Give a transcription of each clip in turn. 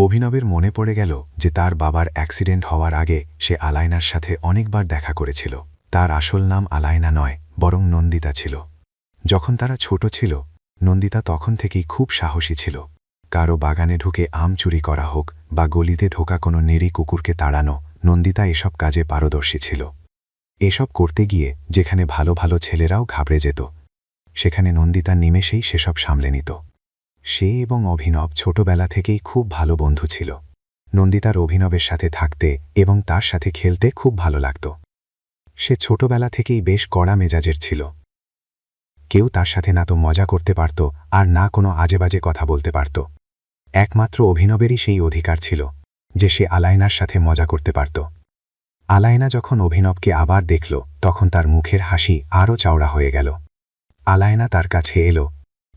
অভিনবের মনে পড়ে গেল যে তার বাবার অ্যাক্সিডেন্ট হওয়ার আগে সে আলায়নার সাথে অনেকবার দেখা করেছিল। তার আসল নাম আলায়না নয়, বরং নন্দিতা ছিল। যখন তারা ছোট ছিল, নন্দিতা তখন থেকেই খুব সাহসী ছিল। কারো বাগানে ঢুকে আম চুরি করা হোক বা গলিতে ঢোকা কোনো নেড়ি কুকুরকে তাড়ানো, নন্দিতা এসব কাজে পারদর্শী ছিল। এসব করতে গিয়ে যেখানে ভালো ভালো ছেলেরাও ঘাবড়ে যেত, সেখানে নন্দিতা নিমেষেই সেসব সামলে নিত। সে এবং অভিনব ছোটবেলা থেকেই খুব ভালো বন্ধু ছিল। নন্দিতার অভিনবের সাথে থাকতে এবং তার সাথে খেলতে খুব ভালো লাগত। সে ছোটবেলা থেকেই বেশ কড়া মেজাজের ছিল। কেউ তার সাথে না তো মজা করতে পারত আর না কোনো আজেবাজে কথা বলতে পারত। একমাত্র অভিনবেরই সেই অধিকার ছিল যে সে আলায়নার সাথে মজা করতে পারত। আলায়না যখন অভিনবকে আবার দেখল, তখন তার মুখের হাসি আরও চওড়া হয়ে গেল। আলায়না তার কাছে এলো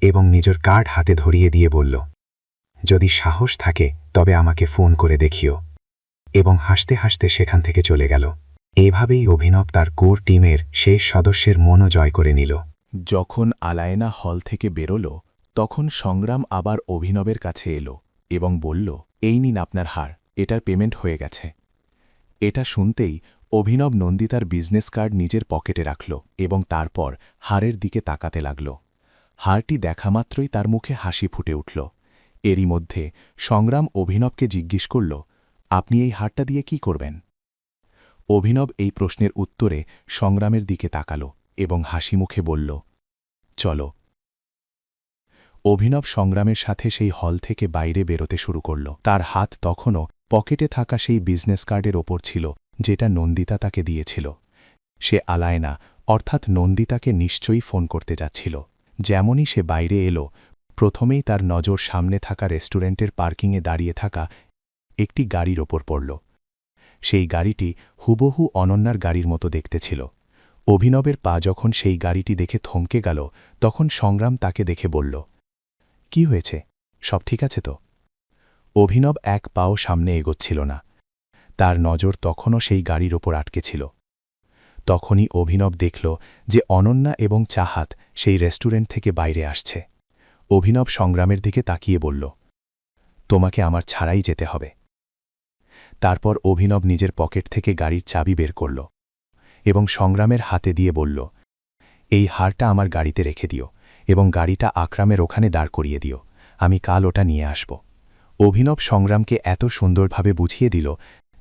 এবং নিজের কার্ড হাতে ধরিয়ে দিয়ে বলল, যদি সাহস থাকে তবে আমাকে ফোন করে দেখিও, এবং হাসতে হাসতে সেখান থেকে চলে গেল। এভাবেই অভিনব তার কোর টিমের শেষ সদস্যের মনও জয় করে নিল। যখন আলায়না হল থেকে বেরোল, তখন সংগ্রাম আবার অভিনবের কাছে এলো এবং বলল, এই নিন আপনার হার, এটার পেমেন্ট হয়ে গেছে। এটা শুনতেই অভিনব নন্দিতার বিজনেস কার্ড নিজের পকেটে রাখল এবং তারপর হারের দিকে তাকাতে লাগল। হারটি দেখামাত্রই তার মুখে হাসি ফুটে উঠল। এরই মধ্যে সংগ্রাম অভিনবকে জিজ্ঞেস করল, আপনি এই হারটা দিয়ে কি করবেন? অভিনব এই প্রশ্নের উত্তরে সংগ্রামের দিকে তাকাল এবং হাসি মুখে বলল, চলো। অভিনব সংগ্রামের সাথে সেই হল থেকে বাইরে বেরোতে শুরু করল। তার হাত তখনও পকেটে থাকা সেই বিজনেস কার্ডের ওপর ছিল যেটা নন্দিতা তাকে দিয়েছিল। সে আলায়না অর্থাৎ নন্দিতাকে নিশ্চয়ই ফোন করতে যাচ্ছিল। যেমনই সে বাইরে এলো, প্রথমেই তার নজর সামনে থাকা রেস্টুরেন্টের পার্কিংয়ে দাঁড়িয়ে থাকা একটি গাড়ির ওপর পড়ল। সেই গাড়িটি হুবহু অনন্যার গাড়ির মতো দেখতে ছিল। অভিনবের পা যখন সেই গাড়িটি দেখে থমকে গেল, তখন সংগ্রাম তাকে দেখে বলল, কি হয়েছে, সব ঠিক আছে তো? অভিনব এক পাও সামনে এগোচ্ছিল না। তার নজর তখনও সেই গাড়ির ওপর আটকে ছিল। তখনই অভিনব দেখল যে অনন্যা এবং চাহাত সেই রেস্টুরেন্ট থেকে বাইরে আসছে। অভিনব সংগ্রামের দিকে তাকিয়ে বলল, তোমাকে আমার ছাড়াই যেতে হবে। তারপর অভিনব নিজের পকেট থেকে গাড়ির চাবি বের করল এবং সংগ্রামের হাতে দিয়ে বলল, এই হারটা আমার গাড়িতে রেখে দিও এবং গাড়িটা আকরামের ওখানে দাঁড় করিয়ে দিও, আমি কাল ওটা নিয়ে আসব। অভিনব সংগ্রামকে এত সুন্দরভাবে বুঝিয়ে দিল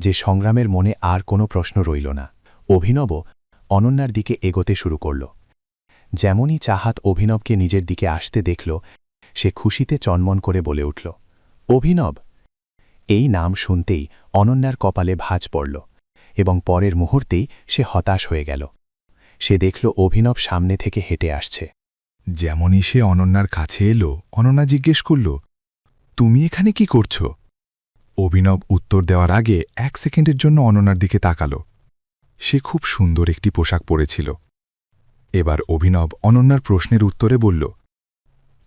যে সংগ্রামের মনে আর কোনো প্রশ্ন রইল না। অভিনবও অনন্যার দিকে এগোতে শুরু করল। যেমনই চাহাত অভিনবকে নিজের দিকে আসতে দেখল, সে খুশিতে চনমন করে বলে উঠল, অভিনব। এই নাম শুনতেই অনন্যার কপালে ভাঁজ পড়ল এবং পরের মুহূর্তেই সে হতাশ হয়ে গেল। সে দেখল অভিনব সামনে থেকে হেঁটে আসছে। যেমনই সে অনন্যার কাছে এলো, অনন্যা জিজ্ঞেস করল, তুমি এখানে কি করছ? অভিনব উত্তর দেওয়ার আগে 1 সেকেন্ডের জন্য অনন্যার দিকে তাকাল। সে খুব সুন্দর একটি পোশাক পরেছিল। এবার অভিনব অনন্যার প্রশ্নের উত্তরে বলল,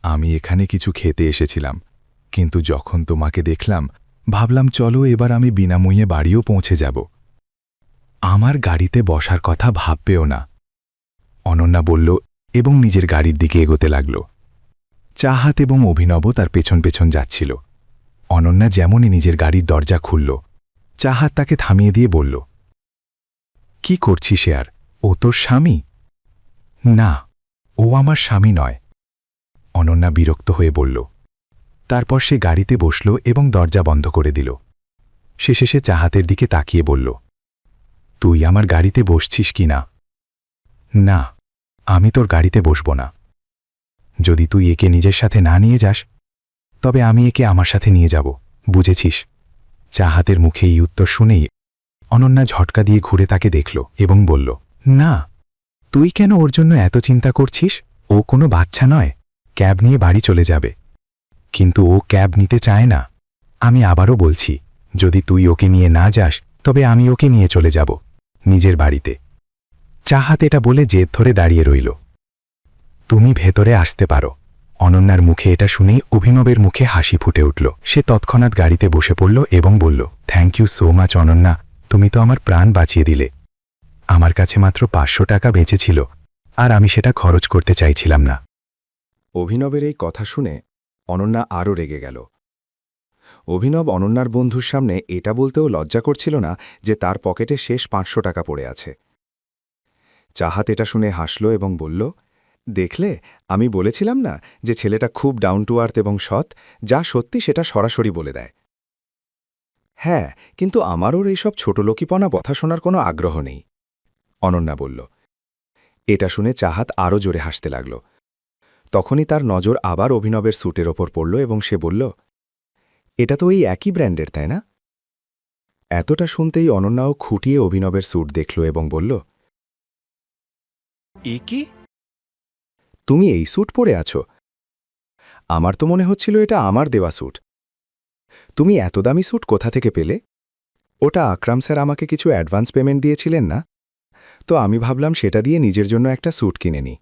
আমি এখানে কিছু খেতে এসেছিলাম, কিন্তু যখন তোমাকে দেখলাম ভাবলাম চলো এবার আমি বিনামূল্যে বাড়িও পৌঁছে যাব। আমার গাড়িতে বসার কথা ভাববেও না, অনন্যা বলল এবং নিজের গাড়ির দিকে এগোতে লাগল। চাহাত এবং অভিনবও তার পেছন পেছন যাচ্ছিল। অনন্যা যেমনই নিজের গাড়ির দরজা খুলল, চাহাত তাকে থামিয়ে দিয়ে বলল, কি করছি সে? আর ও তোর স্বামী? না, ও আমার স্বামী নয়, অনন্যা বিরক্ত হয়ে বলল। তারপর সে গাড়িতে বসল এবং দরজা বন্ধ করে দিল। শেষে সে চাহাতের দিকে তাকিয়ে বলল, তুই আমার গাড়িতে বসছিস কি না? না, আমি তোর গাড়িতে বসব না। যদি তুই একে নিজের সাথে না নিয়ে যাস, তবে আমি একে আমার সাথে নিয়ে যাব, বুঝেছিস? চাহাতের মুখে এই উত্তর শুনেই অনন্যা ঝটকা দিয়ে ঘুরে তাকে দেখল এবং বলল, না, তুই কেন ওর জন্য এত চিন্তা করছিস? ও কোনো বাচ্চা নয়, ক্যাব নিয়ে বাড়ি চলে যাবে। কিন্তু ও ক্যাব নিতে চায় না। আমি আবারও বলছি, যদি তুই ওকে নিয়ে না যাস, তবে আমি ওকে নিয়ে চলে যাব নিজের বাড়িতে। চাহাত এটা বলে জেদ ধরে দাঁড়িয়ে রইল। তুমি ভেতরে আসতে পারো। অনন্যার মুখে এটা শুনেই অভিনবের মুখে হাসি ফুটে উঠল। সে তৎক্ষণাৎ গাড়িতে বসে পড়ল এবং বলল, thank you so much Ananya, তুমি তো আমার প্রাণ বাঁচিয়ে দিলে। আমার কাছে মাত্র 500 টাকা বেঁচে ছিল, আর আমি সেটা খরচ করতে চাইছিলাম না। অভিনবের এই কথা শুনে অনন্যা আরও রেগে গেল। অভিনব অনন্যার বন্ধুর সামনে এটা বলতেও লজ্জা করছিল না যে তার পকেটে শেষ ৫০০ টাকা পড়ে আছে। চাহাত এটা শুনে হাসল এবং বলল, দেখলে, আমি বলেছিলাম না যে ছেলেটা খুব ডাউন টু আর্থ এবং সৎ, যা সত্যি সেটা সরাসরি বলে দেয়। হ্যাঁ, কিন্তু আমার ওর এইসব ছোটলোকিপনা কথা শোনার কোনো আগ্রহ নেই, অনন্যা বলল। এটা শুনে চাহাত আরও জোরে হাসতে লাগল। তখনই তার নজর আবার অভিনবের স্যুটের ওপর পড়ল এবং সে বলল, এটা তো এই একই ব্র্যান্ডের, তাই না? এতটা শুনতেই অনন্যাও খুঁটিয়ে অভিনবের স্যুট দেখল এবং বলল, এ কি? তুমি এই স্যুট পরে আছো? আমার তো মনে হচ্ছিল এটা আমার দেওয়া স্যুট। তুমি এত দামি স্যুট কোথা থেকে পেলে? ওটা আকরাম স্যার আমাকে কিছু অ্যাডভান্স পেমেন্ট দিয়েছিলেন না? তো আমি ভাবলাম সেটা দিয়ে নিজের জন্য একটা স্যুট কিনে নিই।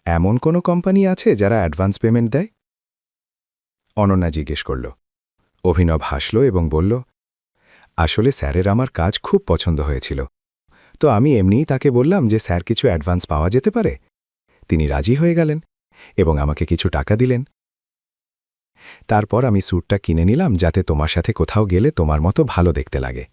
এমন কোনো কোম্পানি আছে যারা অ্যাডভান্স পেমেন্ট দেয়? অনন্যা জিজ্ঞেস করল। অভিনব হাসল এবং বলল, আসলে স্যারের আমার কাজ খুব পছন্দ হয়েছিল, তো আমি এমনিই তাকে বললাম যে স্যার কিছু অ্যাডভান্স পাওয়া যেতে পারে। তিনি রাজি হয়ে গেলেন এবং আমাকে কিছু টাকা দিলেন। তারপর আমি স্যুটটা কিনে নিলাম যাতে তোমার সাথে কোথাও গেলে তোমার মতো ভালো দেখতে লাগে।